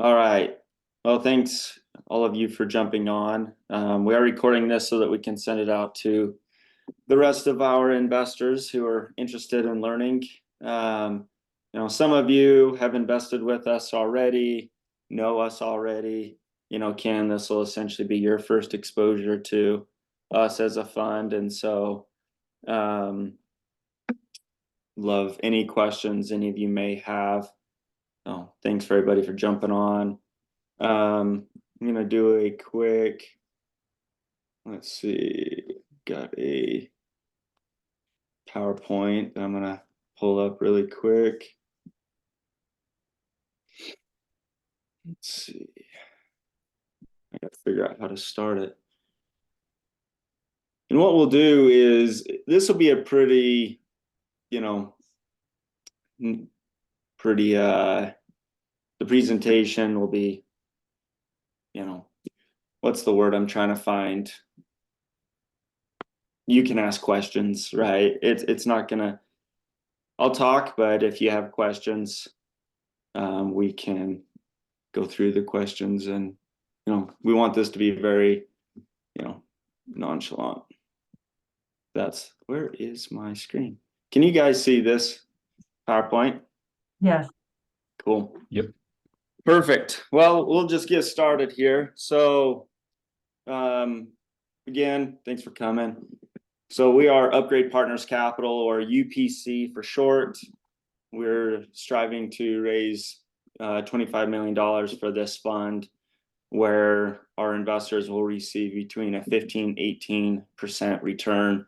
All right. Well, thanks all of you for jumping on. We are recording this so that we can send it out to the rest of our investors who are interested in learning. Some of you have invested with us already, know us already. Ken, this will essentially be your first exposure to us as a fund. And so, love any questions any of you may have. Oh, thanks for everybody for jumping on. I'm going to do a quick, let's see, got a PowerPoint that I'm going to pull up really quick. Let's see. I got to figure out how to start it. And what we'll do is, this will be a pretty, the presentation will be, what's the word I'm trying to find? You can ask questions, right? It's not gonna, I'll talk, but if you have questions, we can go through the questions, and we want this to be very, nonchalant. Where is my screen? Can you guys see this PowerPoint? Yes. Cool. Yep. Perfect. Well, we'll just get started here. So, again, thanks for coming. So we are Upgrade Partners Capital, or UPC for short. We're striving to raise $25 million for this fund, where our investors will receive between a 15-18% return.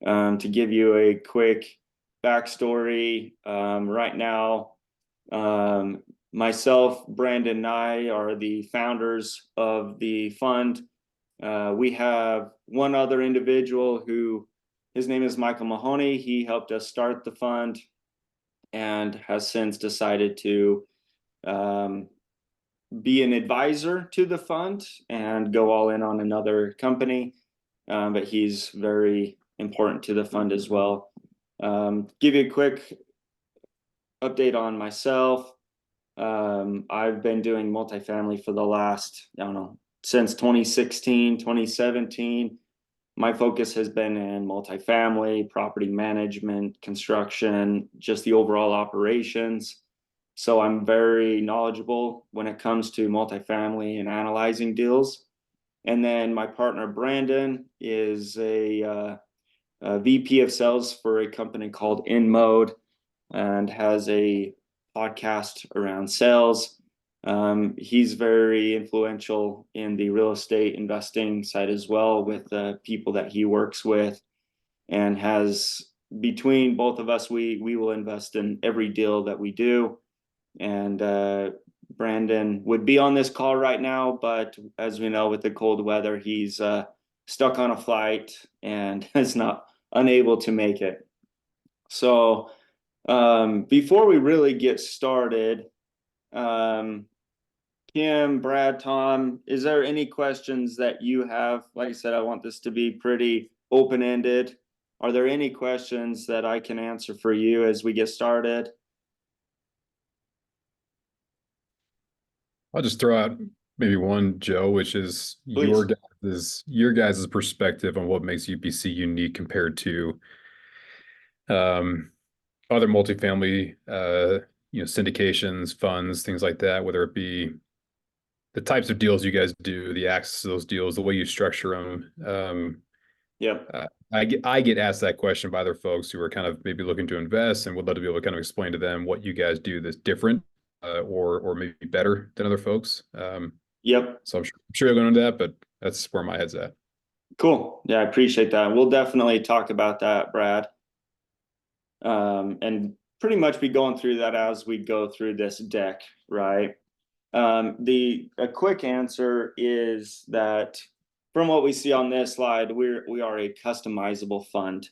To give you a quick backstory, right now, myself, Brandon, and I are the founders of the fund. We have one other individual who, his name is Michael Mahoney. He helped us start the fund and has since decided to be an advisor to the fund and go all in on another company. But he's very important to the fund as well. Give you a quick update on myself. I've been doing multifamily for the last, since 2016, 2017. My focus has been in multifamily, property management, construction, just the overall operations. So I'm very knowledgeable when it comes to multifamily and analyzing deals. And then my partner, Brandon, is a VP of sales for a company called InMode and has a podcast around sales. He's very influential in the real estate investing side as well, with the people that he works with, and has, between both of us, we will invest in every deal that we do. And Brandon would be on this call right now, but as we know, with the cold weather, he's stuck on a flight and is not unable to make it. So before we really get started, Kim, Brad, Tom, is there any questions that you have? Like I said, I want this to be pretty open-ended. Are there any questions that I can answer for you as we get started? I'll just throw out maybe one, Joe, which is your guys' perspective on what makes UPC unique compared to other multifamily syndications, funds, things like that, whether it be the types of deals you guys do, the access to those deals, the way you structure them. I get asked that question by other folks who are kind of maybe looking to invest, and would love to be able to kind of explain to them what you guys do that's different or maybe better than other folks. So I'm sure you'll go into that, but that's where my head's at. Cool. Yeah, I appreciate that. We'll definitely talk about that, Brad. And pretty much be going through that as we go through this deck, right? A quick answer is that from what we see on this slide, we are a customizable fund.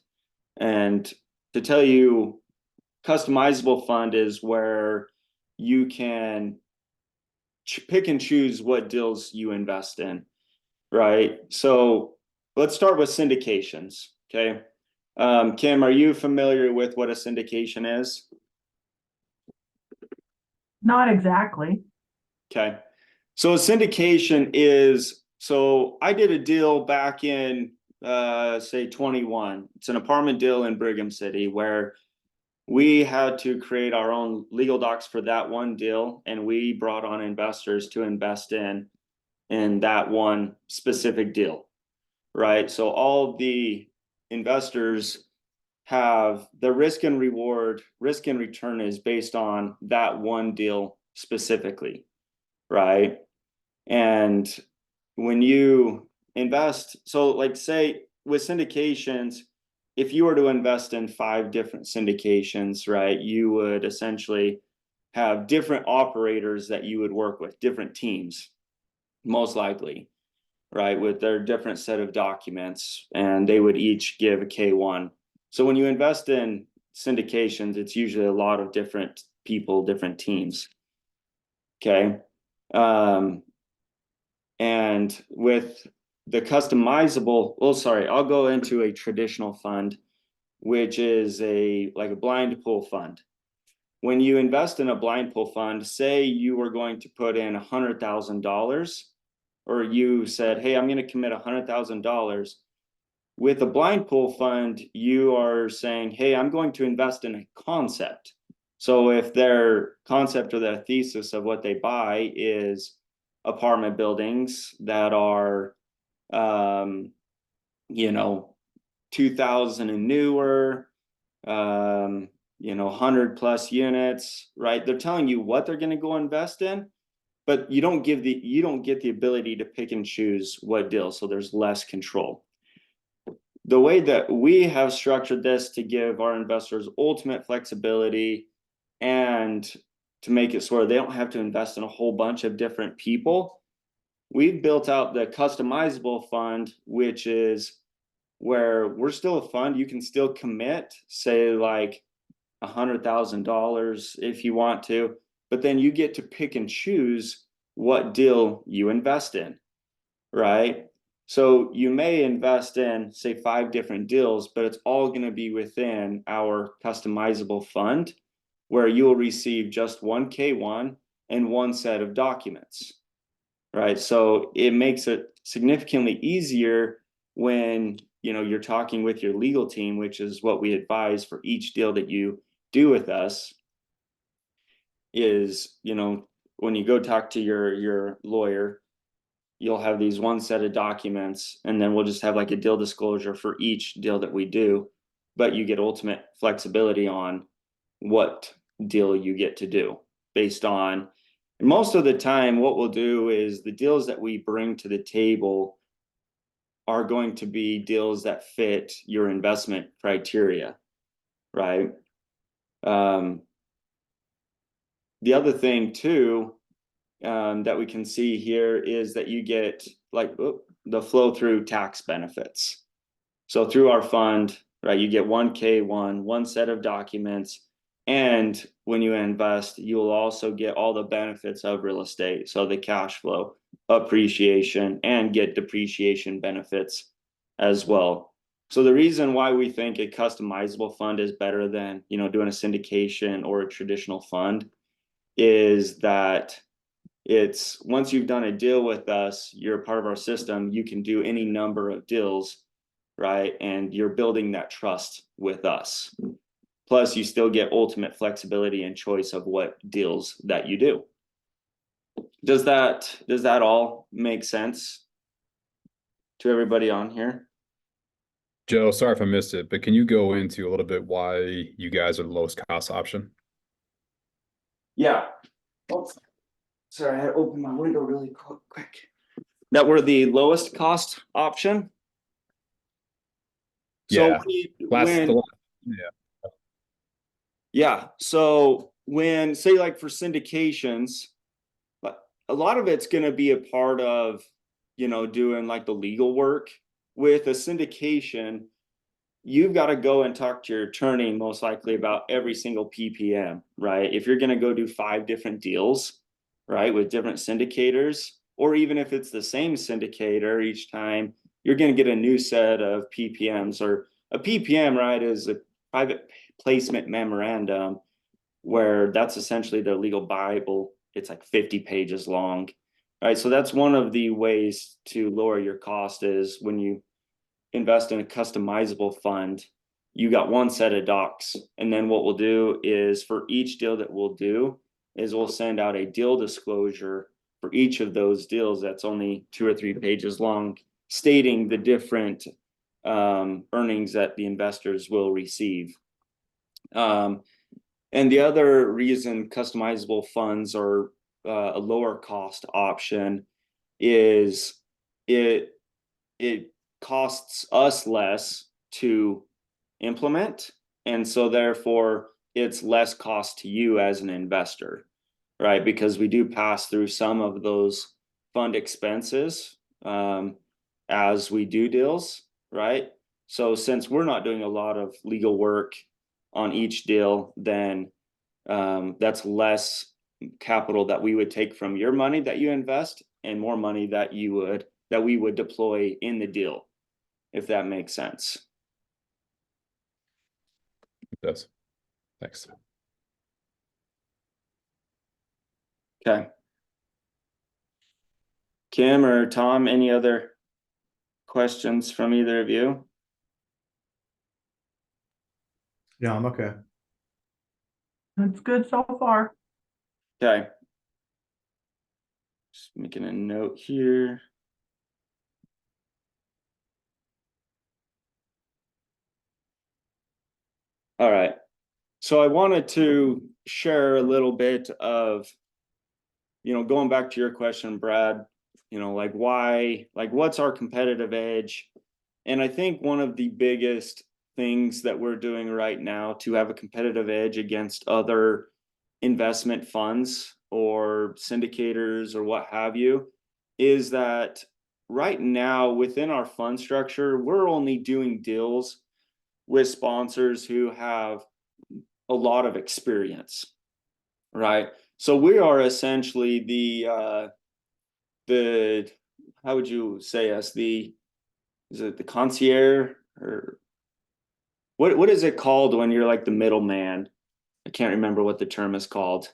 And to tell you, customizable fund is where you can pick and choose what deals you invest in, right? So let's start with syndications, okay? Kim, are you familiar with what a syndication is? Not exactly. Okay. So a syndication is, so I did a deal back in say 21. It's an apartment deal in Brigham City where we had to create our own legal docs for that one deal, and we brought on investors to invest in that one specific deal, right? So all the investors have the risk and reward, risk and return is based on that one deal specifically, right? And when you invest, so like say with syndications, if you were to invest in 5 different syndications, right, you would essentially have different operators that you would work with, different teams, most likely, right, with their different set of documents, and they would each give a K1. So when you invest in syndications, it's usually a lot of different people, different teams. Okay. And with the customizable, well, sorry, I'll go into a traditional fund, which is like a blind pool fund. When you invest in a blind pool fund, say you were going to put in $100,000, or you said, hey, I'm going to commit $100,000. With a blind pool fund, you are saying, hey, I'm going to invest in a concept. So if their concept or their thesis of what they buy is apartment buildings that are, you know, 2000 and newer, 100 plus units, right? They're telling you what they're going to go invest in, but you don't get the ability to pick and choose what deal. So there's less control. The way that we have structured this to give our investors ultimate flexibility and to make it so where they don't have to invest in a whole bunch of different people, we've built out the customizable fund, which is where we're still a fund. You can still commit, say like $100,000 if you want to, but then you get to pick and choose what deal you invest in, right? So you may invest in, say, 5 different deals, but it's all going to be within our customizable fund where you will receive just one K1 and one set of documents, right? So it makes it significantly easier when you're talking with your legal team, which is what we advise for each deal that you do with us, is when you go talk to your lawyer, you'll have these one set of documents, and then we'll just have like a deal disclosure for each deal that we do, but you get ultimate flexibility on what deal you get to do based on. And most of the time what we'll do is the deals that we bring to the table are going to be deals that fit your investment criteria, right? The other thing too, that we can see here is that you get like the flow through tax benefits. So through our fund, right, you get one K1, one set of documents, and when you invest, you will also get all the benefits of real estate. So the cash flow, appreciation, and get depreciation benefits as well. So the reason why we think a customizable fund is better than, doing a syndication or a traditional fund is that it's once you've done a deal with us, you're part of our system, you can do any number of deals, right? And you're building that trust with us. Plus, you still get ultimate flexibility and choice of what deals that you do. Does that all make sense to everybody on here? Joe, sorry if I missed it, but can you go into a little bit why you guys are the lowest cost option? Yeah. Oh, sorry, I had to open my window really quick. That we're the lowest cost option. So Yeah. when Yeah. yeah, so when say like for syndications, a lot of it's going to be a part of doing like the legal work. With a syndication, you've got to go and talk to your attorney most likely about every single ppm, right? If you're going to go do 5 different deals, right, with different syndicators, or even if it's the same syndicator each time, you're going to get a new set of ppms. Or a ppm, right, is a private placement memorandum, where that's essentially the legal bible it's like 50 pages long. Right. So that's one of the ways to lower your cost is when you invest in a customizable fund, you got one set of docs. And then what we'll do is for each deal that we'll do is we'll send out a deal disclosure for each of those deals that's only 2 or 3 pages long, stating the different earnings that the investors will receive. And the other reason customizable funds are a lower cost option is it costs us less to implement, and so therefore it's less cost to you as an investor, right? Because we do pass through some of those fund expenses as we do deals, right? So since we're not doing a lot of legal work on each deal, then that's less capital that we would take from your money that you invest and more money that we would deploy in the deal, if that makes sense. It does. Thanks. Okay. Kim or Tom, any other questions from either of you? Yeah, I'm okay. That's good so far. Okay. Just making a note here. All right. So I wanted to share a little bit of, going back to your question, Brad, like why, like what's our competitive edge? And I think one of the biggest things that we're doing right now to have a competitive edge against other investment funds or syndicators or what have you is that right now within our fund structure, we're only doing deals with sponsors who have a lot of experience, right? So we are essentially the how would you say us, is it the concierge, or what is it called when you're like the middleman? I can't remember what the term is called.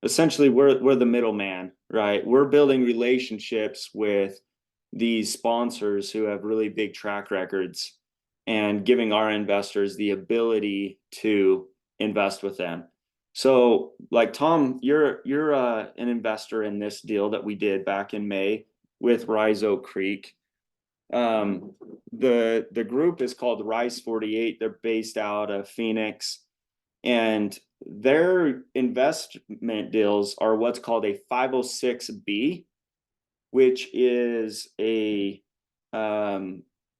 Essentially, we're the middleman, right? We're building relationships with these sponsors who have really big track records and giving our investors the ability to invest with them. So like Tom, you're an investor in this deal that we did back in May with Rise Oak Creek. The group is called Rise 48. They're based out of Phoenix, and their investment deals are what's called a 506B, which is a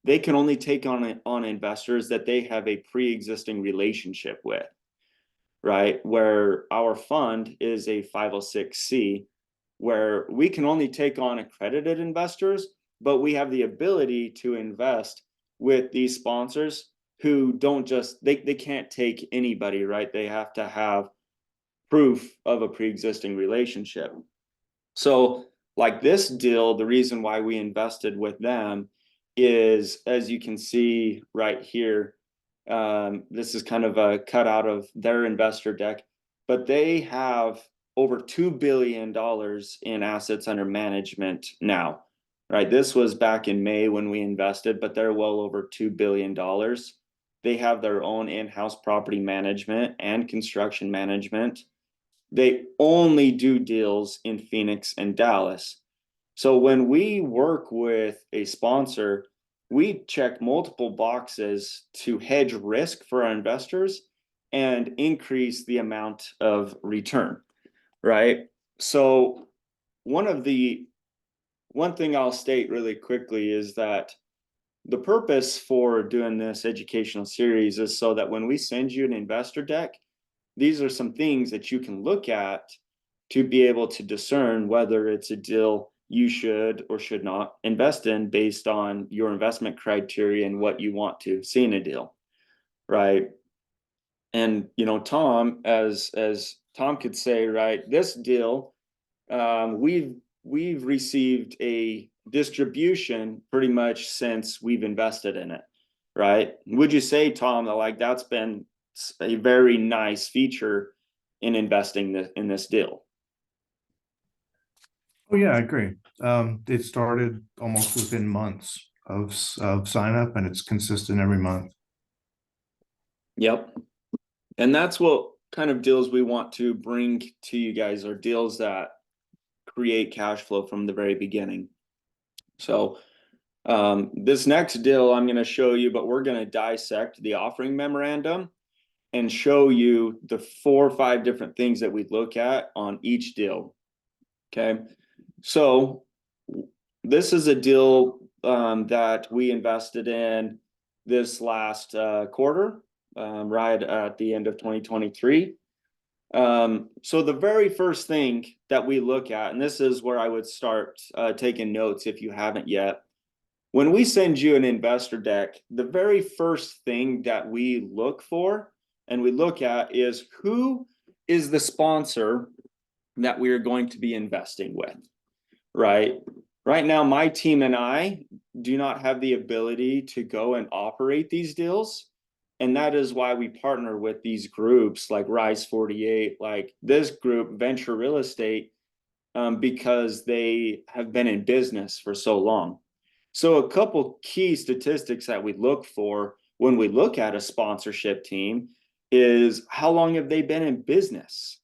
they can only take on investors that they have a pre-existing relationship with, right? Where our fund is a 506C, where we can only take on accredited investors, but we have the ability to invest with these sponsors who don't just, they can't take anybody, right? They have to have proof of a pre-existing relationship. So like this deal, the reason why we invested with them is, as you can see right here, this is kind of a cutout of their investor deck, but they have over $2 billion in assets under management now, right? This was back in May when we invested, but they're well over $2 billion. They have their own in-house property management and construction management. They only do deals in Phoenix and Dallas. So when we work with a sponsor, we check multiple boxes to hedge risk for our investors and increase the amount of return, right? So one thing I'll state really quickly is that the purpose for doing this educational series is so that when we send you an investor deck, these are some things that you can look at to be able to discern whether it's a deal you should or should not invest in based on your investment criteria and what you want to see in a deal, right? And Tom, as Tom could say, right, this deal, we've received a distribution pretty much since we've invested in it, right? Would you say, Tom, that like that's been a very nice feature in investing in this deal. Oh, yeah, I agree. It started almost within months of sign up, and it's consistent every month. Yep. And that's what kind of deals we want to bring to you guys, are deals that create cash flow from the very beginning. So this next deal I'm going to show you, but we're going to dissect the offering memorandum and show you the 4 or 5 different things that we look at on each deal. Okay. So this is a deal that we invested in this last quarter, right at the end of 2023. So the very first thing that we look at, and this is where I would start taking notes if you haven't yet. When we send you an investor deck, the very first thing that we look for and we look at is, who is the sponsor that we are going to be investing with, right? Right now, my team and I do not have the ability to go and operate these deals. And that is why we partner with these groups like Rise 48, like this group, Venture Real Estate, because they have been in business for so long. So a couple key statistics that we look for when we look at a sponsorship team is, how long have they been in business,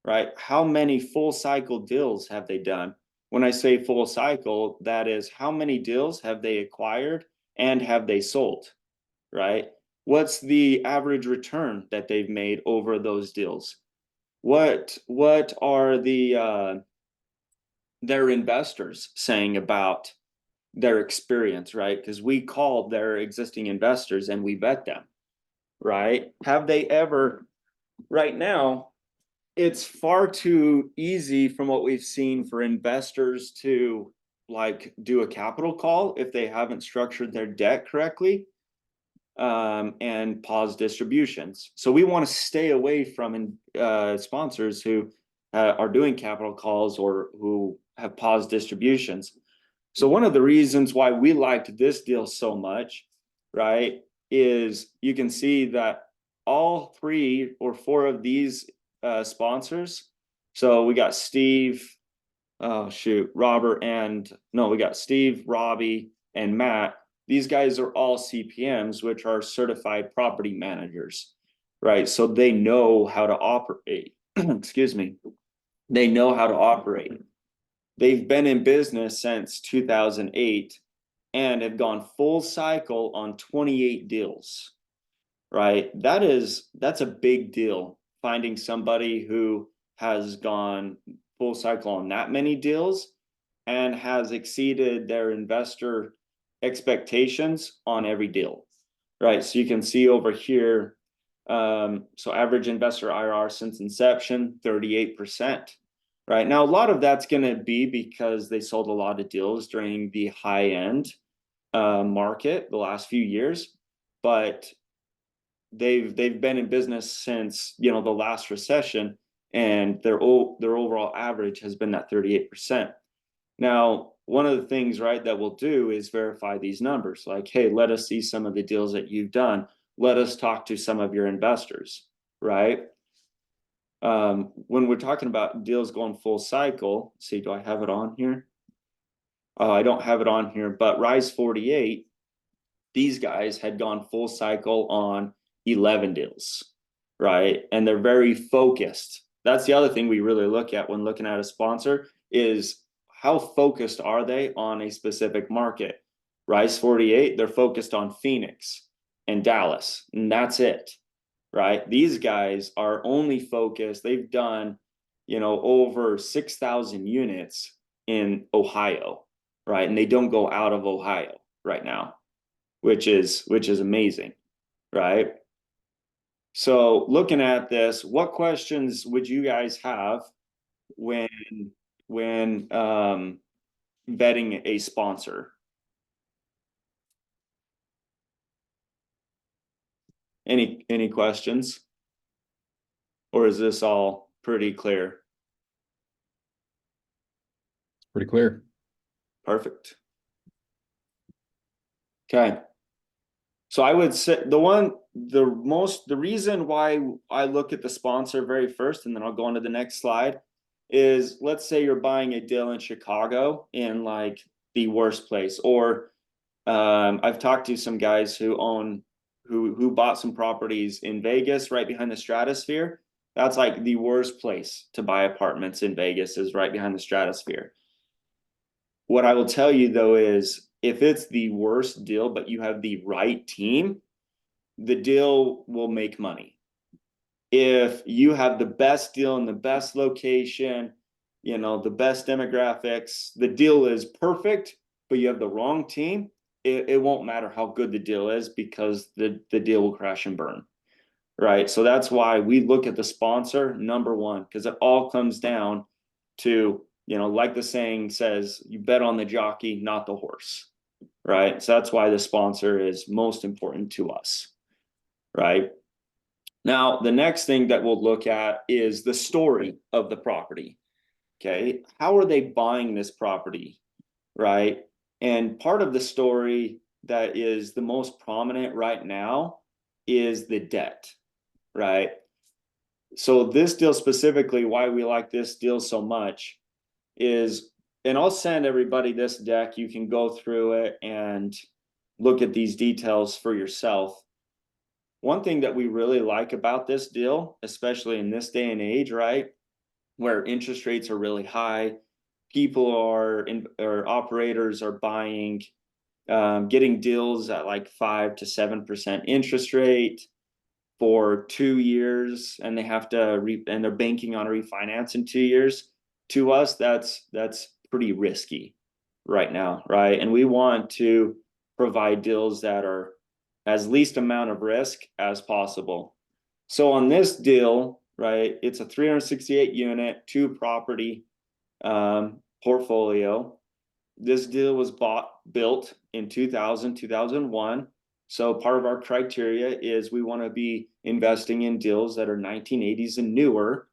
right? How many full cycle deals have they done? When I say full cycle, that is, how many deals have they acquired and have they sold, right? What's the average return that they've made over those deals? What are their investors saying about their experience, right? Because we call their existing investors and we vet them, right? Have they ever, right now, it's far too easy from what we've seen for investors to like do a capital call if they haven't structured their debt correctly, and pause distributions. So we want to stay away from sponsors who are doing capital calls or who have paused distributions. So one of the reasons why we liked this deal so much, right, is you can see that all 3 or 4 of these sponsors. So we got Steve, Robert, and no, we got Steve, Robbie, and Matt. These guys are all CPMs, which are certified property managers, right? So they know how to operate. Excuse me. They know how to operate. They've been in business since 2008 and have gone full cycle on 28 deals, right? That's a big deal, finding somebody who has gone full cycle on that many deals and has exceeded their investor expectations on every deal, right? So you can see over here, so average investor IRR since inception, 38%. Right now, a lot of that's going to be because they sold a lot of deals during the high end market the last few years, but they've been in business since the last recession, and their overall average has been that 38%. Now, one of the things, right, that we'll do is verify these numbers. Like, hey, let us see some of the deals that you've done. Let us talk to some of your investors, right? When we're talking about deals going full cycle, see, do I have it on here? I don't have it on here, but Rise 48, these guys had gone full cycle on 11 deals, right? And they're very focused. That's the other thing we really look at when looking at a sponsor, is how focused are they on a specific market? Rise 48, they're focused on Phoenix and Dallas, and that's it, right? These guys are only focused, they've done, over 6,000 units in Ohio, right? And they don't go out of Ohio right now, which is amazing, right? So looking at this, what questions would you guys have when vetting a sponsor? Any questions? Or is this all pretty clear? Pretty clear. Perfect. Okay. So I would say the reason why I look at the sponsor very first, and then I'll go on to the next slide, is let's say you're buying a deal in Chicago in like the worst place, or I've talked to some guys who bought some properties in Vegas right behind the Stratosphere. That's like the worst place to buy apartments in Vegas, is right behind the Stratosphere. What I will tell you though is if it's the worst deal, but you have the right team, the deal will make money. If you have the best deal in the best location, the best demographics, the deal is perfect, but you have the wrong team, it won't matter how good the deal is, because the deal will crash and burn. Right. So that's why we look at the sponsor number one, because it all comes down to, like the saying says, you bet on the jockey, not the horse. Right. So that's why the sponsor is most important to us. Right. Now, the next thing that we'll look at is the story of the property. Okay. How are they buying this property? Right. And part of the story that is the most prominent right now is the debt. Right. So this deal specifically, why we like this deal so much is, and I'll send everybody this deck, you can go through it and look at these details for yourself. One thing that we really like about this deal, especially in this day and age, right, where interest rates are really high, people or operators are buying, getting deals at like 5 to 7% interest rate for 2 years, and they have to and they're banking on a refinance in 2 years. To us, that's pretty risky right now, right? And we want to provide deals that are as least amount of risk as possible. So on this deal, right, it's a 368 unit, 2 property portfolio. This deal was built in 2001. So part of our criteria is we want to be investing in deals that are 1980s and newer,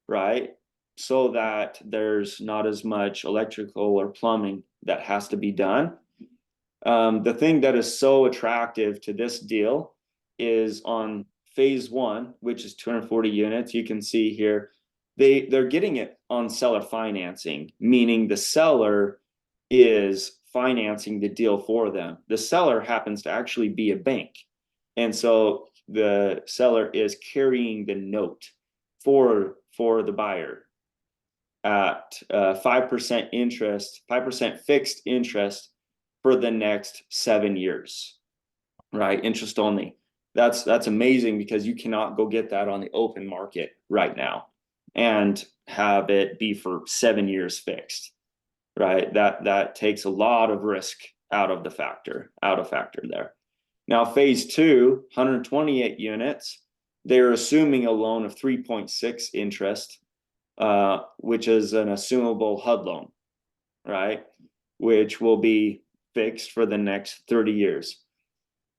right? So that there's not as much electrical or plumbing that has to be done. The thing that is so attractive to this deal is on phase one, which is 240 units. You can see here, they're getting it on seller financing, meaning the seller is financing the deal for them. The seller happens to actually be a bank. And so the seller is carrying the note for the buyer at 5% interest, 5% fixed interest for the next 7 years, right? Interest only. That's amazing, because you cannot go get that on the open market right now and have it be for 7 years fixed. Right, that takes a lot of risk out of factor there. Now, phase two, 128 units, they're assuming a loan of 3.6 interest, which is an assumable HUD loan, right, which will be fixed for the next 30 years.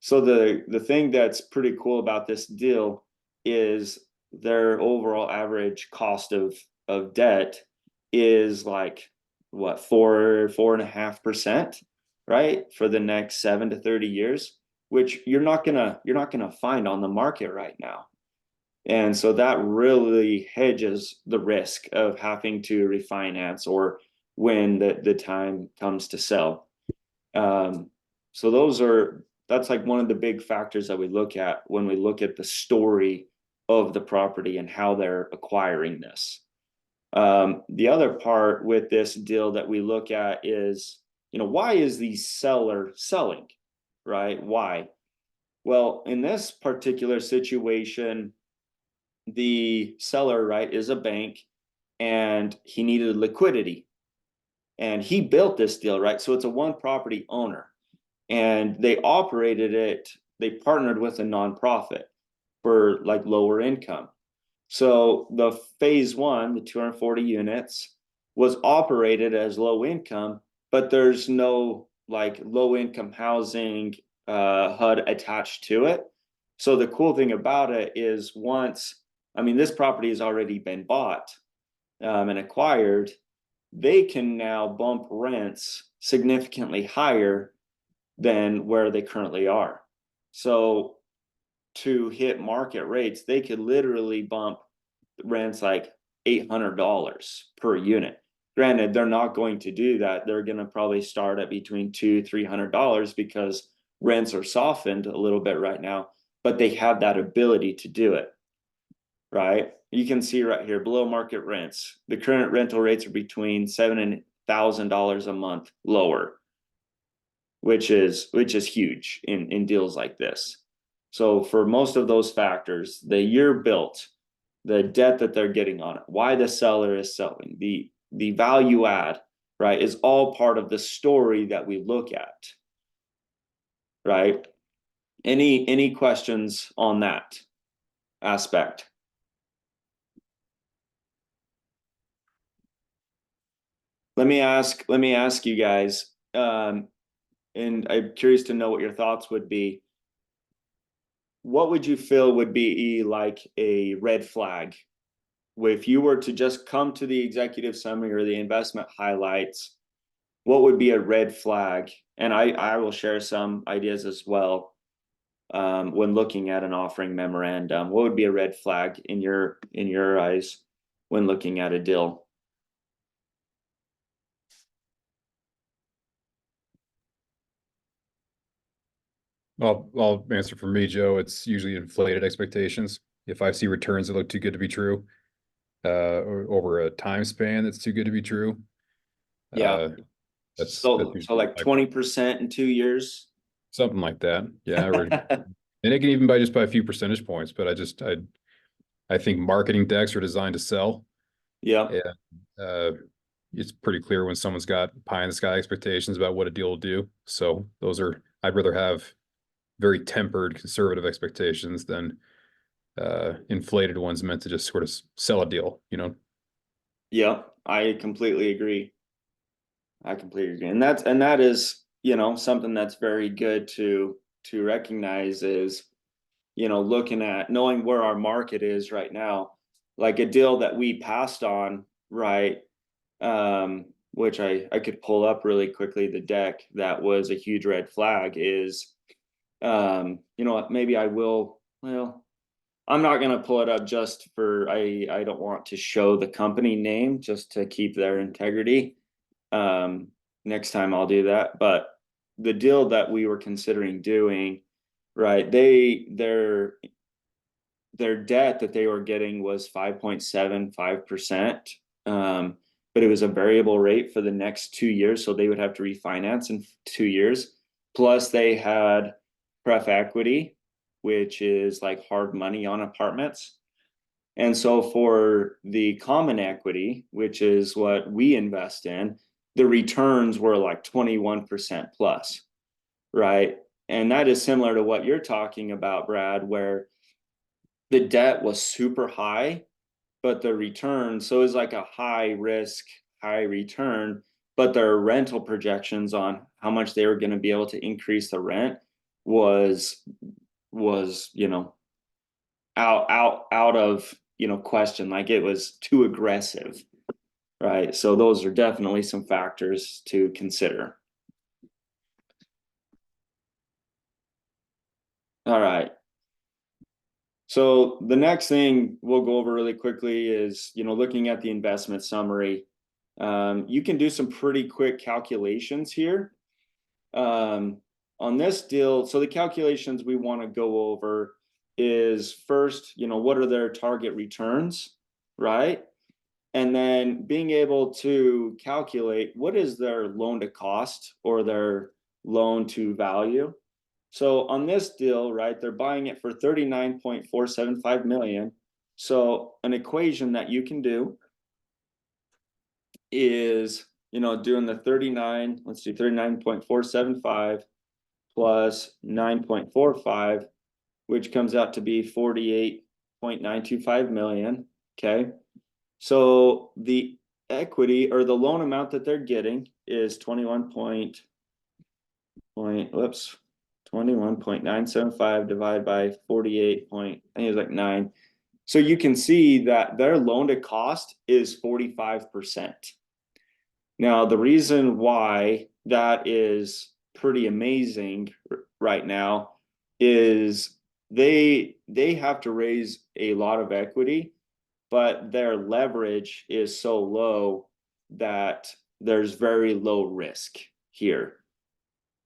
So the thing that's pretty cool about this deal is their overall average cost of debt is like, what, 4.5%, right, for the next 7 to 30 years, which you're not gonna find on the market right now. And so that really hedges the risk of having to refinance or when the time comes to sell. So that's like one of the big factors that we look at when we look at the story of the property and how they're acquiring this. The other part with this deal that we look at is, why is the seller selling, right? Why? Well, in this particular situation, the seller, right, is a bank, and he needed liquidity, and he built this deal, right? So it's a one property owner, and they partnered with a nonprofit for like lower income. So the phase one, the 240 units, was operated as low income, but there's no like low income housing HUD attached to it. So the cool thing about it is this property has already been bought and acquired, they can now bump rents significantly higher than where they currently are. So to hit market rates, they could literally bump rents like $800 per unit. Granted, they're not going to do that. They're going to probably start at between $200-300 because rents are softened a little bit right now, but they have that ability to do it, right? You can see right here below market rents. The current rental rates are between $7,000 and $1,000 a month lower, which is huge in deals like this. So for most of those factors, the year built, the debt that they're getting on it, why the seller is selling, the value add, right, is all part of the story that we look at, right? Any questions on that aspect? Let me ask you guys, and I'm curious to know what your thoughts would be. What would you feel would be like a red flag if you were to just come to the executive summary or the investment highlights? What would be a red flag? And I will share some ideas as well. When looking at an offering memorandum, what would be a red flag in your eyes when looking at a deal? I'll answer for me, Joe. It's usually inflated expectations. If I see returns that look too good to be true, or over a time span that's too good to be true, Yeah. that's So usually like 20% in 2 years. something like that. Yeah, and it can even by just by a few percentage points. But I think marketing decks are designed to sell. Yeah. It's pretty clear when someone's got pie in the sky expectations about what a deal will do. So I'd rather have very tempered conservative expectations than inflated ones meant to just sort of sell a deal, Yeah, I completely agree. And that is, something that's very good to recognize is, looking at knowing where our market is right now, like a deal that we passed on, right? Which I could pull up really quickly, the deck that was a huge red flag is, maybe I will, well, I'm not going to pull it up just for, I don't want to show the company name just to keep their integrity. Next time I'll do that. But the deal that we were considering doing, right, their debt that they were getting was 5.75%. But it was a variable rate for the next 2 years. So they would have to refinance in 2 years. Plus they had pref equity, which is like hard money on apartments. And so for the common equity, which is what we invest in, the returns were like 21% plus, right? And that is similar to what you're talking about, Brad, where the debt was super high, but the return, so it's like a high risk, high return, but their rental projections on how much they were going to be able to increase the rent was out of question. Like it was too aggressive, right? So those are definitely some factors to consider. All right. So the next thing we'll go over really quickly is, looking at the investment summary. You can do some pretty quick calculations here. On this deal, so the calculations we want to go over is first, what are their target returns, right? And then being able to calculate what is their loan to cost or their loan to value. So on this deal, right, they're buying it for 39.475 million. So an equation that you can do is, doing the 39.475 plus 9.45, which comes out to be 48.925 million. Okay. So the equity or the loan amount that they're getting is 21.975 divided by 48 point, I think it was like 9. So you can see that their loan to cost is 45%. Now, the reason why that is pretty amazing right now is they have to raise a lot of equity, but their leverage is so low that there's very low risk here,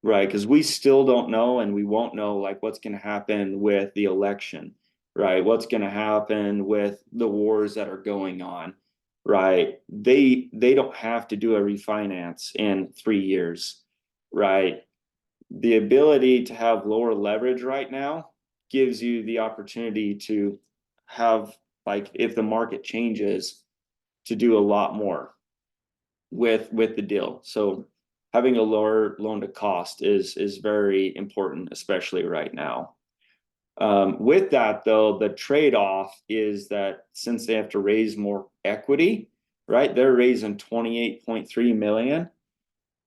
right? Because we still don't know, and we won't know like what's going to happen with the election, right? What's going to happen with the wars that are going on, right? They don't have to do a refinance in 3 years, right? The ability to have lower leverage right now gives you the opportunity to have, like, if the market changes, to do a lot more with the deal. So having a lower loan to cost is very important, especially right now. With that though, the trade-off is that since they have to raise more equity, right? They're raising 28.3 million,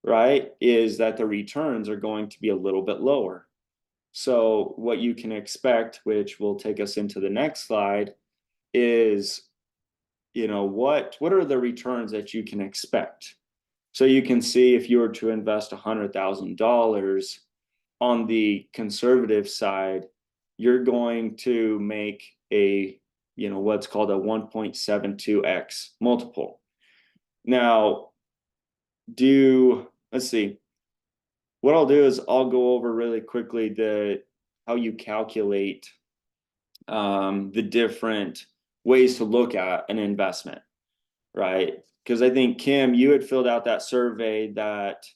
right? Is that the returns are going to be a little bit lower. So what you can expect, which will take us into the next slide, is, you know, what are the returns that you can expect? So you can see if you were to invest $100,000 on the conservative side, you're going to make a, you know, what's called a 1.72x multiple. Now, let's see. What I'll do is I'll go over really quickly how you calculate the different ways to look at an investment, right? Because I think, Kim, you had filled out that survey that,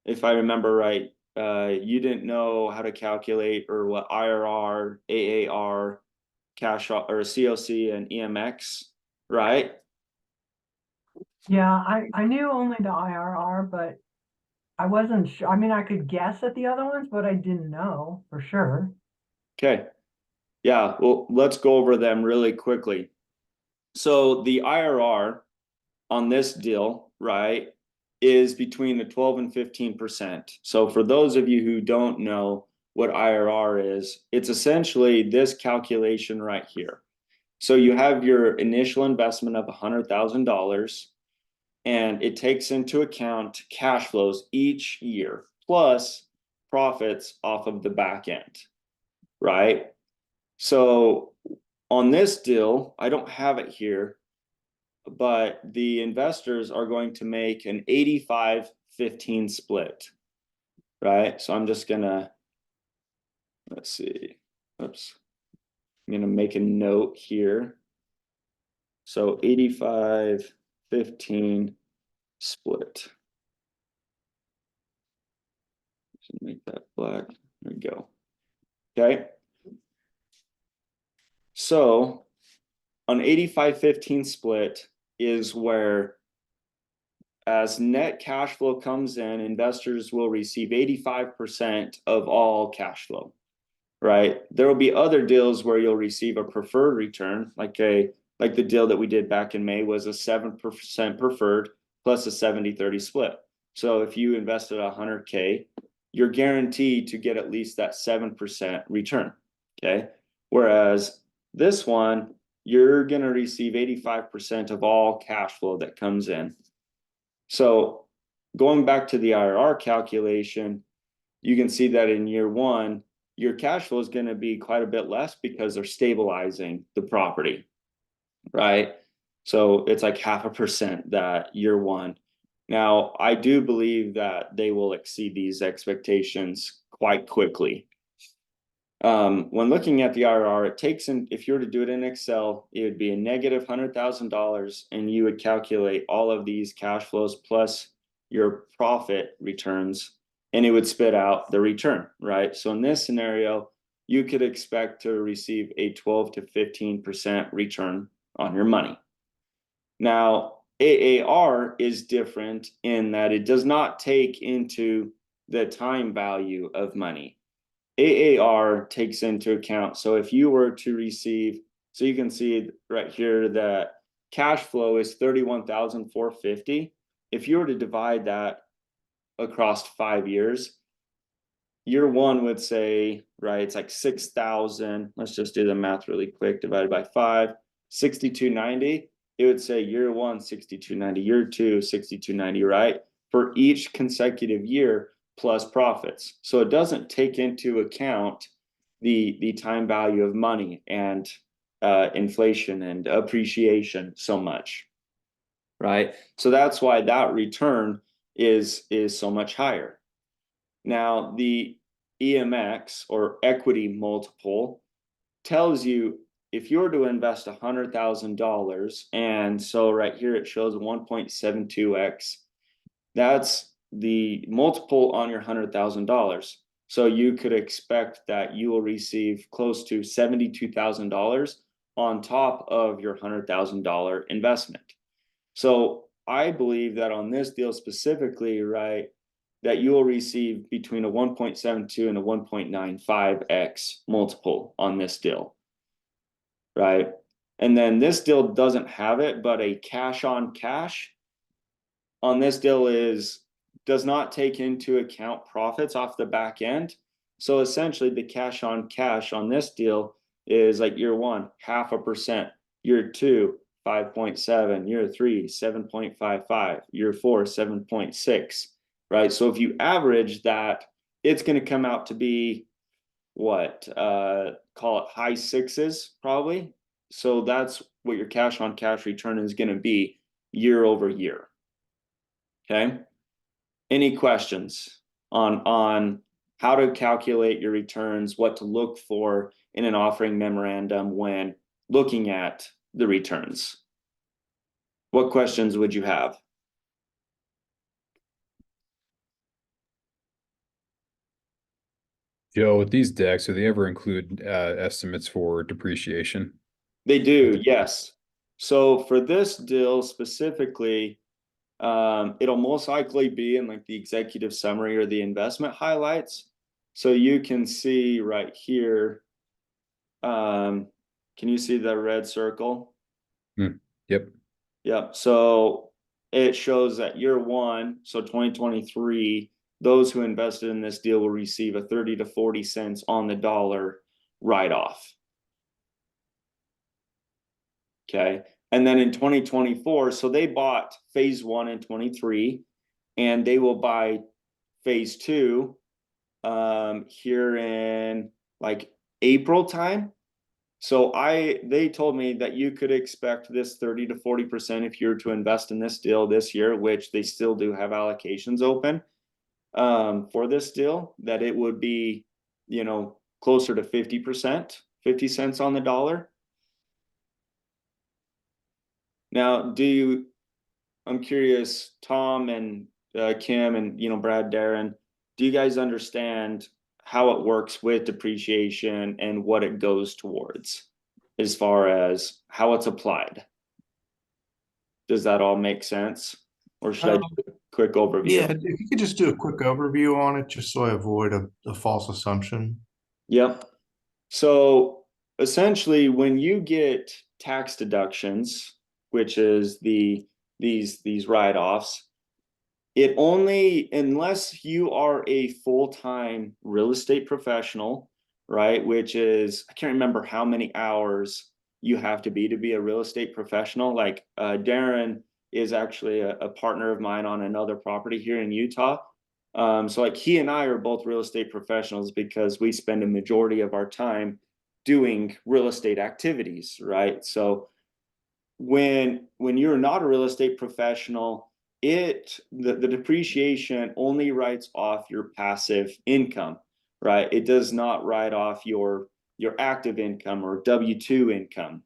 if I remember right, you didn't know how to calculate or what IRR, AAR, cash or COC and EMX, right? Yeah, I knew only the IRR, but I wasn't sure. I mean, I could guess at the other ones, but I didn't know for sure. Okay. Yeah, well, let's go over them really quickly. So the IRR on this deal, right, is between the 12 and 15%. So for those of you who don't know what IRR is, it's essentially this calculation right here. So you have your initial investment of $100,000, and it takes into account cash flows each year plus profits off of the back end, right? So on this deal, I don't have it here, but the investors are going to make an 85-15 split, right? So I'm just gonna, let's see, oops, I'm gonna make a note here. So 85-15 split. Make that black. There we go. Okay. So an 85-15 split is where, as net cash flow comes in, investors will receive 85% of all cash flow, right? There will be other deals where you'll receive a preferred return, like the deal that we did back in May was a 7% preferred plus a 70-30 split. So if you invested 100K, you're guaranteed to get at least that 7% return, okay? Whereas this one, you're going to receive 85% of all cash flow that comes in. So going back to the IRR calculation, you can see that in year one, your cash flow is going to be quite a bit less because they're stabilizing the property, right? So it's like 0.5% that year one. Now, I do believe that they will exceed these expectations quite quickly. When looking at the IRR, it takes in, if you were to do it in Excel, it would be a negative $100,000, and you would calculate all of these cash flows plus your profit returns, and it would spit out the return, right? So in this scenario, you could expect to receive a 12 to 15% return on your money. Now, AAR is different in that it does not take into the time value of money. AAR takes into account, so if you were to receive, so you can see right here that cash flow is 31,450. If you were to divide that across 5 years, year one would say, right, it's like 6,000. Let's just do the math really quick. Divided by 5, 6,290. It would say year one, 6,290. Year two, 6,290, right? For each consecutive year plus profits. So it doesn't take into account the time value of money and inflation and appreciation so much, right? So that's why that return is so much higher. Now, the EMX or equity multiple tells you if you were to invest $100,000, and so right here it shows 1.72x, that's the multiple on your $100,000. So you could expect that you will receive close to $72,000 on top of your $100,000 investment. So I believe that on this deal specifically, right, that you will receive between a 1.72 and a 1.95x multiple on this deal, right? And then this deal doesn't have it, but a cash on cash on this deal does not take into account profits off the back end. So essentially the cash on this deal is like year one, 0.5%, year two, 5.7, year three, 7.55, year four, 7.6, right? So if you average that, it's going to come out to be what, call it high sixes probably. So that's what your cash on cash return is going to be year over year. Okay. Any questions on how to calculate your returns, what to look for in an offering memorandum when looking at the returns? What questions would you have? Joe, with these decks, do they ever include estimates for depreciation? They do, yes. So for this deal specifically, it'll most likely be in like the executive summary or the investment highlights. So you can see right here, can you see the red circle? Yep. Yep. So it shows that year one, so 2023, those who invested in this deal will receive a 30 to 40 cents on the dollar write-off. Okay. And then in 2024, so they bought phase one in 23, and they will buy phase two here in like April time. So they told me that you could expect this 30 to 40% if you're to invest in this deal this year, which they still do have allocations open for this deal, that it would be, closer to 50%, 50 cents on the dollar. Now, I'm curious, Tom and Kim and Brad, Darren, do you guys understand how it works with depreciation and what it goes towards as far as how it's applied? Does that all make sense? Or should I do a quick overview? Yeah, if you could just do a quick overview on it, just so I avoid a false assumption. Yep. So essentially, when you get tax deductions, which is these write-offs, it only, unless you are a full-time real estate professional, right? Which is, I can't remember how many hours you have to be a real estate professional. Like Darren is actually a partner of mine on another property here in Utah. So like he and I are both real estate professionals because we spend a majority of our time doing real estate activities, right? So when you're not a real estate professional, the depreciation only writes off your passive income, right? It does not write off your active income or W-2 income,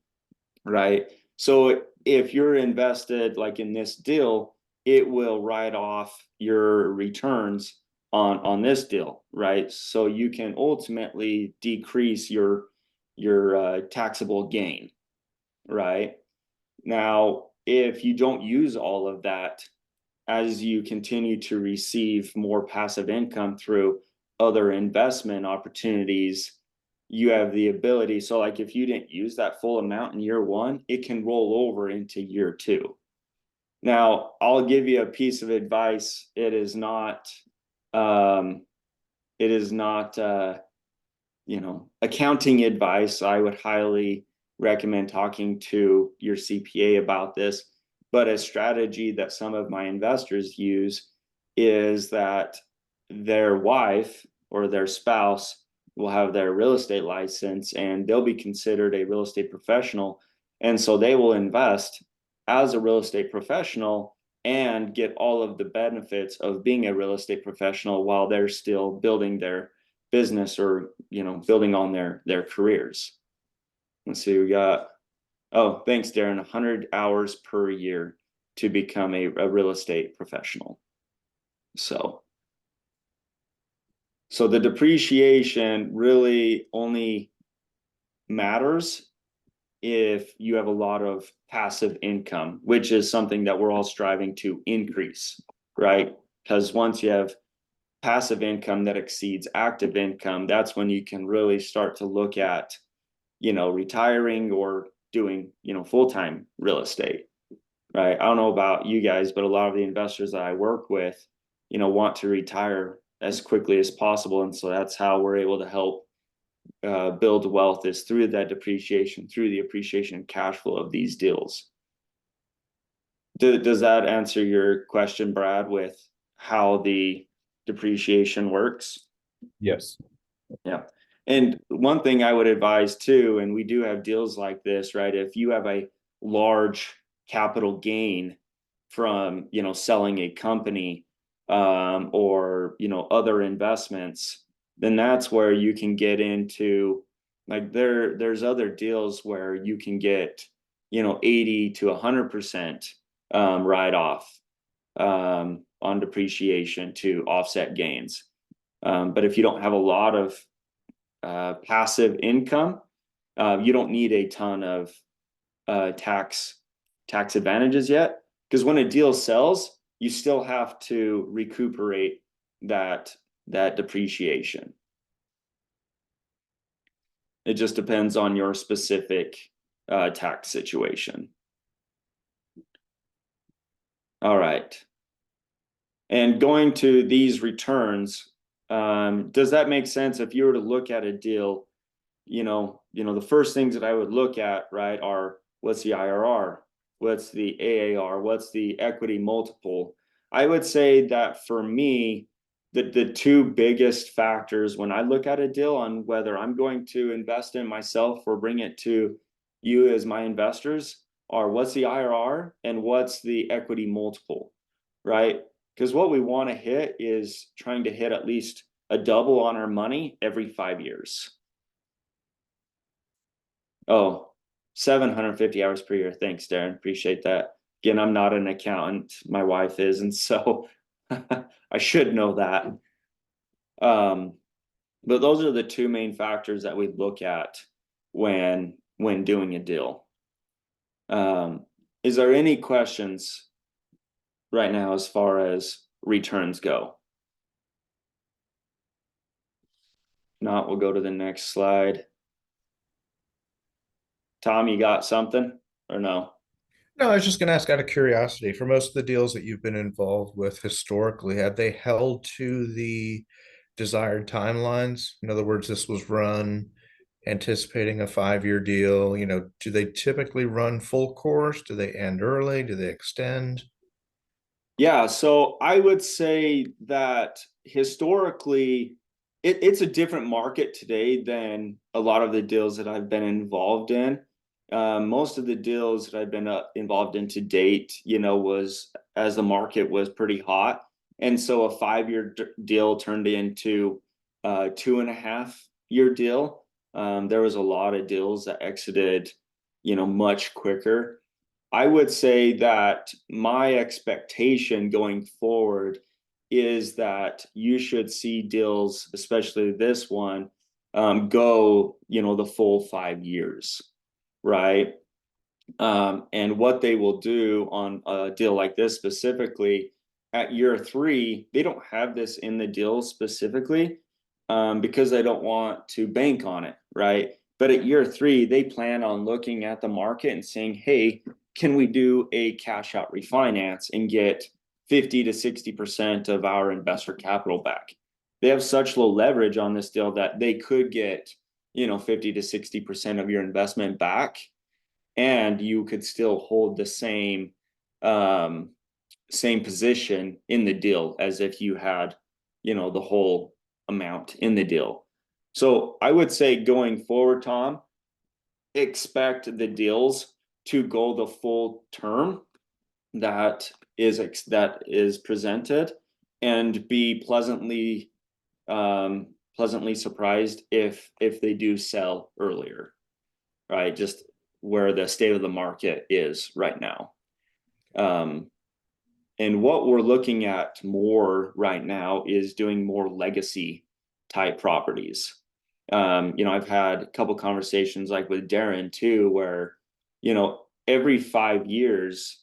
right? So if you're invested like in this deal, it will write off your returns on this deal, right? So you can ultimately decrease your taxable gain, right? Now, if you don't use all of that, as you continue to receive more passive income through other investment opportunities, you have the ability. So like if you didn't use that full amount in year one, it can roll over into year two. Now, I'll give you a piece of advice. It is not accounting advice. I would highly recommend talking to your CPA about this. But a strategy that some of my investors use is that their wife or their spouse will have their real estate license, and they'll be considered a real estate professional. And so they will invest as a real estate professional and get all of the benefits of being a real estate professional while they're still building their business, or, building on their careers. Let's see, we got, oh, thanks, Darren, 100 hours per year to become a real estate professional. So the depreciation really only matters if you have a lot of passive income, which is something that we're all striving to increase, right? Because once you have passive income that exceeds active income, that's when you can really start to look at, retiring or doing, full-time real estate, right? I don't know about you guys, but a lot of the investors that I work with, want to retire as quickly as possible. And so that's how we're able to help build wealth, is through that depreciation, through the appreciation and cash flow of these deals. Does that answer your question, Brad, with how the depreciation works? Yes. Yeah. And one thing I would advise too, and we do have deals like this, right? If you have a large capital gain from, selling a company, or, other investments, then that's where you can get into, like, there's other deals where you can get, 80 to 100% write off on depreciation to offset gains. But if you don't have a lot of passive income, you don't need a ton of tax advantages yet, because when a deal sells, you still have to recuperate that depreciation. It just depends on your specific tax situation. All right. And going to these returns, does that make sense? If you were to look at a deal, the first things that I would look at, right, are what's the IRR, what's the AAR, what's the equity multiple. I would say that for me, the two biggest factors when I look at a deal on whether I'm going to invest in myself or bring it to you as my investors are what's the IRR and what's the equity multiple, right? Because what we want to hit is trying to hit at least a double on our money every 5 years. Oh, 750 hours per year. Thanks, Darren. Appreciate that. Again, I'm not an accountant. My wife is, and so I should know that. But those are the two main factors that we look at when doing a deal. Is there any questions right now as far as returns go? If not, we'll go to the next slide. Tom, you got something or no? No, I was just going to ask out of curiosity, for most of the deals that you've been involved with historically, have they held to the desired timelines? In other words, this was run anticipating a 5-year deal. Do they typically run full course? Do they end early? Do they extend? Yeah, so I would say that historically, it's a different market today than a lot of the deals that I've been involved in. Most of the deals that I've been involved in to date, was as the market was pretty hot. And so a 5-year deal turned into a 2.5-year deal. There was a lot of deals that exited, much quicker. I would say that my expectation going forward is that you should see deals, especially this one, go, the full 5 years, right? And what they will do on a deal like this specifically, at year 3, they don't have this in the deal specifically, because they don't want to bank on it, right? But at year 3, they plan on looking at the market and saying, hey, can we do a cash out refinance and get 50 to 60% of our investor capital back? They have such low leverage on this deal that they could get, 50 to 60% of your investment back, and you could still hold the same position in the deal as if you had, the whole amount in the deal. So I would say going forward, Tom, expect the deals to go the full term that is presented, and be pleasantly surprised if they do sell earlier, right? Just where the state of the market is right now. And what we're looking at more right now is doing more legacy type properties. I've had a couple conversations like with Darren too, where, every 5 years,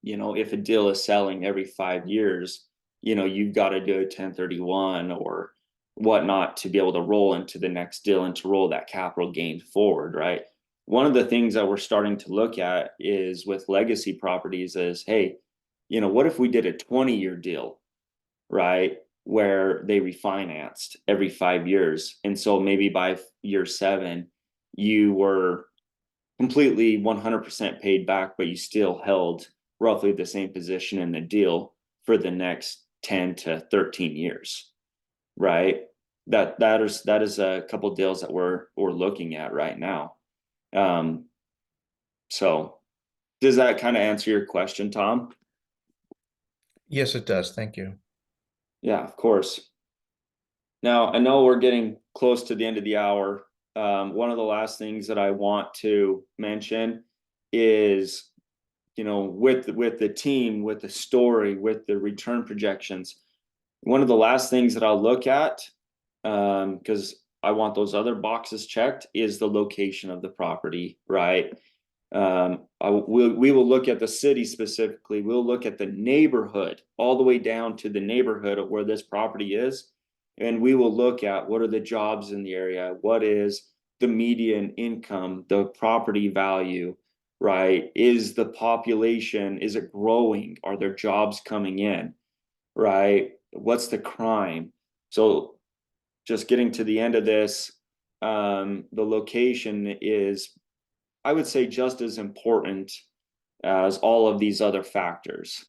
if a deal is selling every 5 years, you've got to do a 1031 or whatnot to be able to roll into the next deal and to roll that capital gain forward, right? One of the things that we're starting to look at is with legacy properties is, hey, what if we did a 20-year deal, right? Where they refinanced every 5 years. And so maybe by year 7, you were completely 100% paid back, but you still held roughly the same position in the deal for the next 10 to 13 years, right? That is a couple of deals that we're looking at right now. So does that kind of answer your question, Tom? Yes, it does. Thank you. Yeah, of course. Now, I know we're getting close to the end of the hour. One of the last things that I want to mention is, with the team, with the story, with the return projections, one of the last things that I'll look at, because I want those other boxes checked, is the location of the property, right? We will look at the city specifically. We'll look at the neighborhood, all the way down to the neighborhood of where this property is. And we will look at what are the jobs in the area, what is the median income, the property value, right? Is the population, is it growing? Are there jobs coming in, right? What's the crime? So just getting to the end of this, the location is, I would say, just as important as all of these other factors.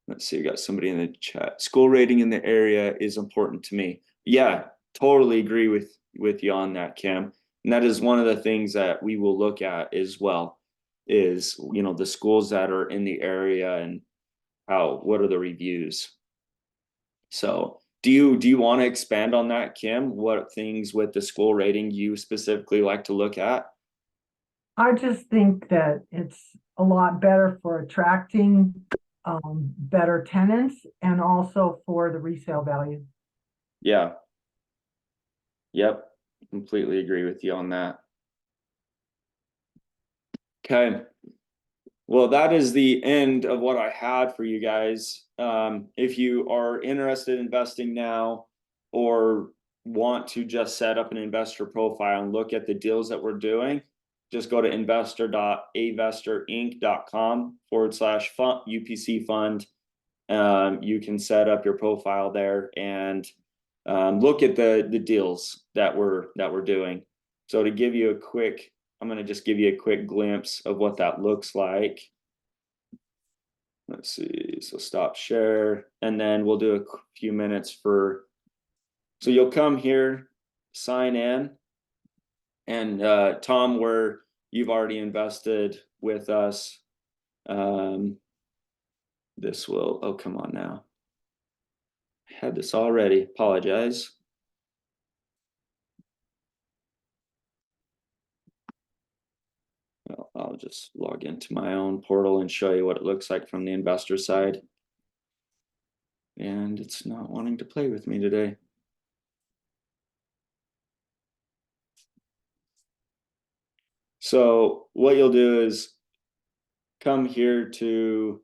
Let's see, we got somebody in the chat. School rating in the area is important to me. Yeah, totally agree with you on that, Kim. And that is one of the things that we will look at as well, is, the schools that are in the area and what are the reviews. So do you want to expand on that, Kim? What things with the school rating you specifically like to look at? I just think that it's a lot better for attracting better tenants and also for the resale value. Yeah. Yep. Completely agree with you on that. Okay. Well, that is the end of what I had for you guys. If you are interested in investing now, or want to just set up an investor profile and look at the deals that we're doing, just go to investor.investorinc.com/fund UPC fund. You can set up your profile there and look at the deals that we're doing. So to give you a quick, I'm going to just give you a quick glimpse of what that looks like. Let's see, so stop share, and then we'll do a few minutes so you'll come here, sign in, and Tom, where you've already invested with us, this will, oh, come on now. I had this already, apologize. Well, I'll just log into my own portal and show you what it looks like from the investor side. And it's not wanting to play with me today. So what you'll do is come here to,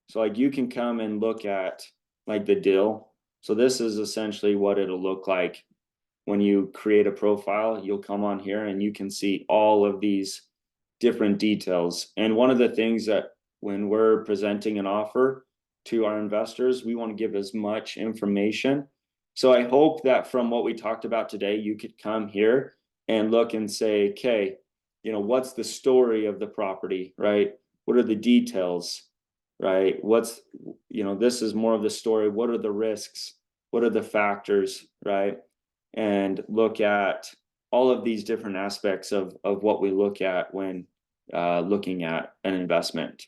so like you can come and look at like the deal. So this is essentially what it'll look like when you create a profile. You'll come on here and you can see all of these different details. And one of the things that when we're presenting an offer to our investors, we want to give as much information. So I hope that from what we talked about today, you could come here and look and say, okay, what's the story of the property, right? What are the details, right? This is more of the story. What are the risks? What are the factors, right? and look at all of these different aspects of what we look at when looking at an investment.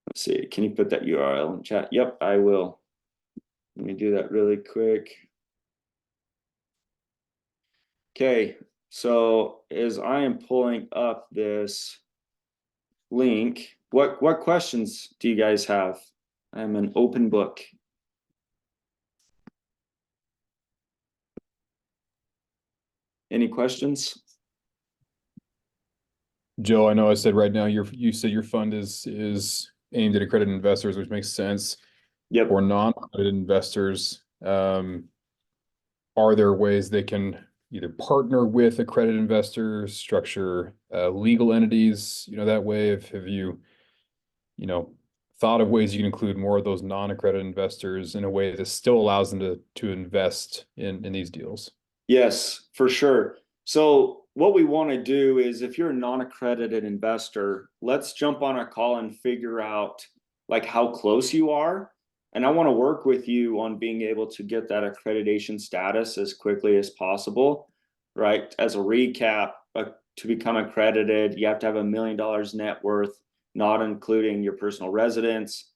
Let's see, can you put that URL in chat? Yep, I will. Let me do that really quick. Okay, so as I am pulling up this link, what questions do you guys have? I'm an open book. Any questions? Joe, I know I said right now you said your fund is aimed at accredited investors, which makes sense. Yep. For non-accredited investors, are there ways they can either partner with accredited investors, structure legal entities, that way? Have you thought of ways you can include more of those non-accredited investors in a way that still allows them to invest in these deals? Yes, for sure. So what we want to do is, if you're a non-accredited investor, let's jump on a call and figure out like how close you are. And I want to work with you on being able to get that accreditation status as quickly as possible, right? As a recap, to become accredited, you have to have $1 million net worth, not including your personal residence.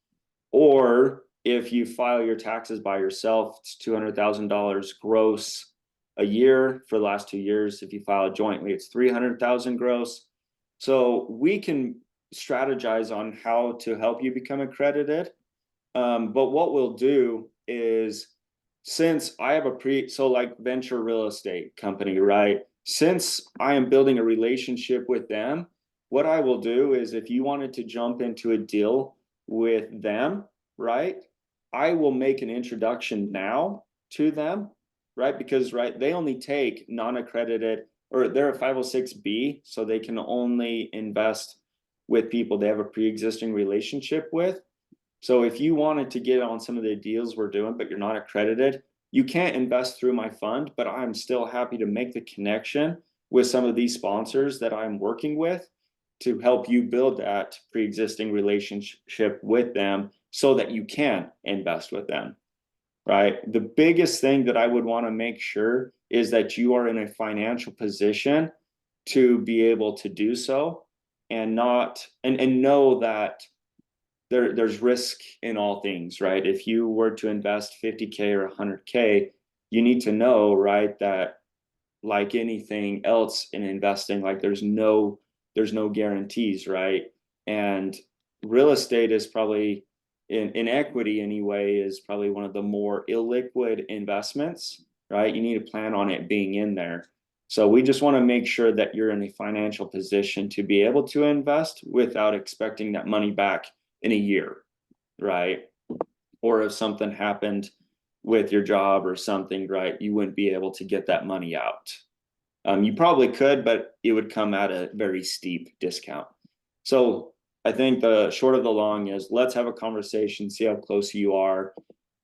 Or if you file your taxes by yourself, it's $200,000 gross a year for the last 2 years. If you file it jointly, it's 300,000 gross. So we can strategize on how to help you become accredited. But what we'll do is, since I have so like venture real estate company, right? Since I am building a relationship with them, what I will do is, if you wanted to jump into a deal with them, right, I will make an introduction now to them, right? Because, right, they only take non-accredited, or they're a 506B, so they can only invest with people they have a pre-existing relationship with. So if you wanted to get on some of the deals we're doing, but you're not accredited, you can't invest through my fund, but I'm still happy to make the connection with some of these sponsors that I'm working with to help you build that pre-existing relationship with them so that you can invest with them, right? The biggest thing that I would want to make sure is that you are in a financial position to be able to do so, and know that there's risk in all things, right? If you were to invest 50K or 100K, you need to know, right, that like anything else in investing, like there's no guarantees, right? And real estate is probably, in equity anyway, is probably one of the more illiquid investments, right? You need to plan on it being in there. So we just want to make sure that you're in a financial position to be able to invest without expecting that money back in a year, right? Or if something happened with your job or something, right, you wouldn't be able to get that money out. You probably could, but it would come at a very steep discount. So I think the short of the long is, let's have a conversation, see how close you are.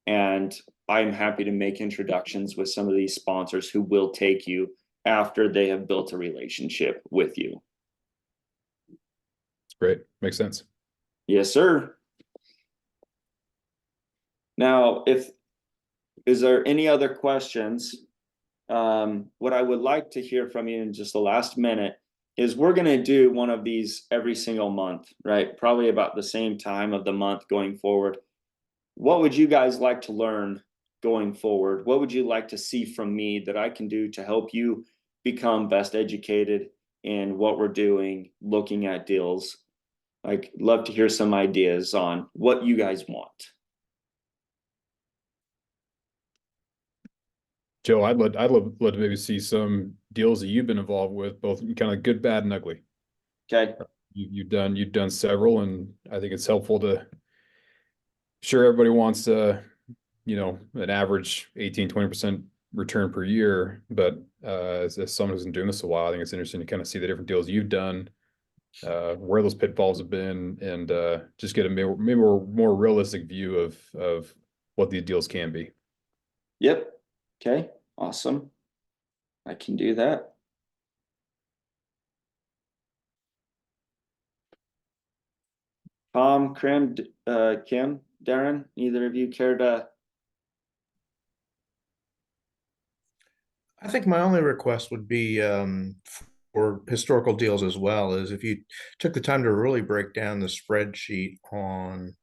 And I'm happy to make introductions with some of these sponsors who will take you after they have built a relationship with you. Great. Makes sense. Yes, sir. Now, is there any other questions? What I would like to hear from you in just the last minute is, we're going to do one of these every single month, right? Probably about the same time of the month going forward. What would you guys like to learn going forward? What would you like to see from me that I can do to help you become best educated in what we're doing, looking at deals? Like, love to hear some ideas on what you guys want. Joe, I'd love to maybe see some deals that you've been involved with, both kind of good, bad, and ugly. Okay. You've done several, and I think it's helpful to. Sure, everybody wants an average 18-20% return per year, but as someone who's been doing this a while, I think it's interesting to kind of see the different deals you've done, where those pitfalls have been, and just get a maybe more realistic view of what these deals can be. Yep. Okay. Awesome. I can do that. Tom, Kim, Darren, either of you care to? I think my only request would be for historical deals as well, is if you took the time to really break down the spreadsheet on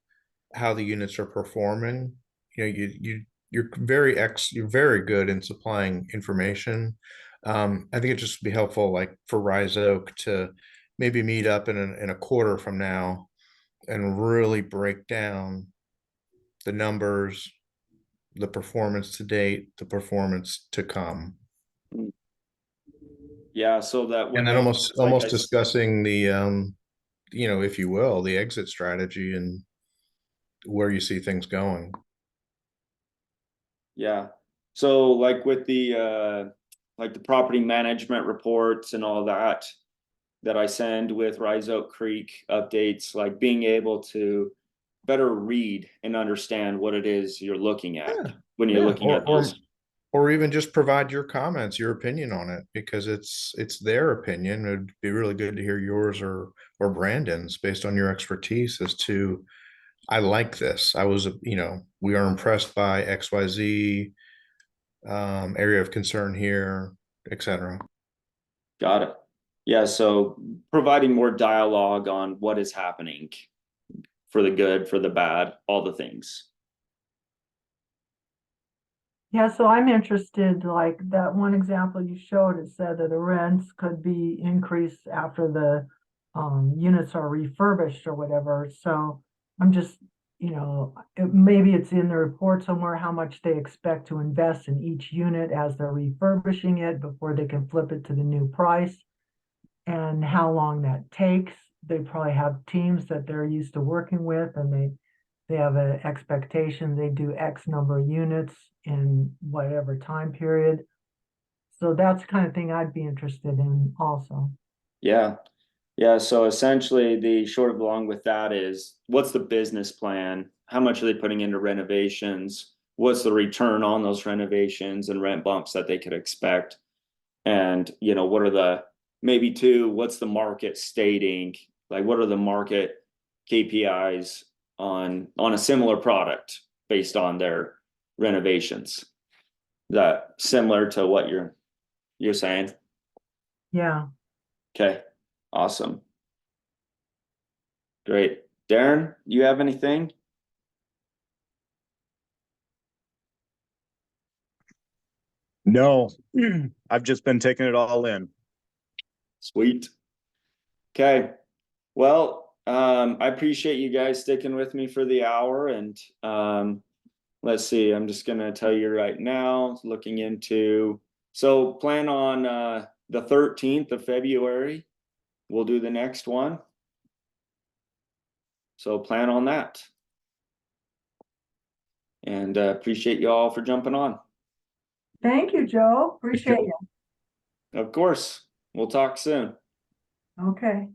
how the units are performing. You know, you're very good in supplying information. I think it just be helpful, like for Rise Oak, to maybe meet up in a quarter from now and really break down the numbers, the performance to date, the performance to come. Yeah, so that And when then those, almost discussing the if you will, the exit strategy and where you see things going. yeah. So like with the property management reports and all that I send with Rise Oak Creek updates, like being able to better read and understand what it is you're looking at Yeah, when you're yeah, looking at those. or even just provide your comments, your opinion on it, because it's their opinion. It'd be really good to hear yours or Brandon's based on your expertise as to, I like this. I was, we are impressed by XYZ, area of concern here, etc. Got it. Yeah, so providing more dialogue on what is happening for the good, for the bad, all the things. Yeah, so I'm interested, like that one example you showed, it said that the rents could be increased after the units are refurbished or whatever. So I'm just, maybe it's in the report somewhere how much they expect to invest in each unit as they're refurbishing it before they can flip it to the new price, and how long that takes. They probably have teams that they're used to working with, and they have an expectation they do X number of units in whatever time period. So that's the kind of thing I'd be interested in also. Yeah. Yeah. So essentially the short of the long with that is what's the business plan? How much are they putting into renovations? What's the return on those renovations and rent bumps that they could expect? And, what are the maybe two, what's the market stating? Like what are the market KPIs on a similar product based on their renovations? Is that similar to what you're saying? Yeah. Okay. Awesome. Great. Darren, you have anything? No, I've just been taking it all in. Sweet. Okay. Well, I appreciate you guys sticking with me for the hour, and let's see, I'm just gonna tell you right now, looking into, so plan on the 13th of February, we'll do the next one. So plan on that. And appreciate you all for jumping on. Thank you, Joe. Appreciate it. Of course. We'll talk soon. Okay.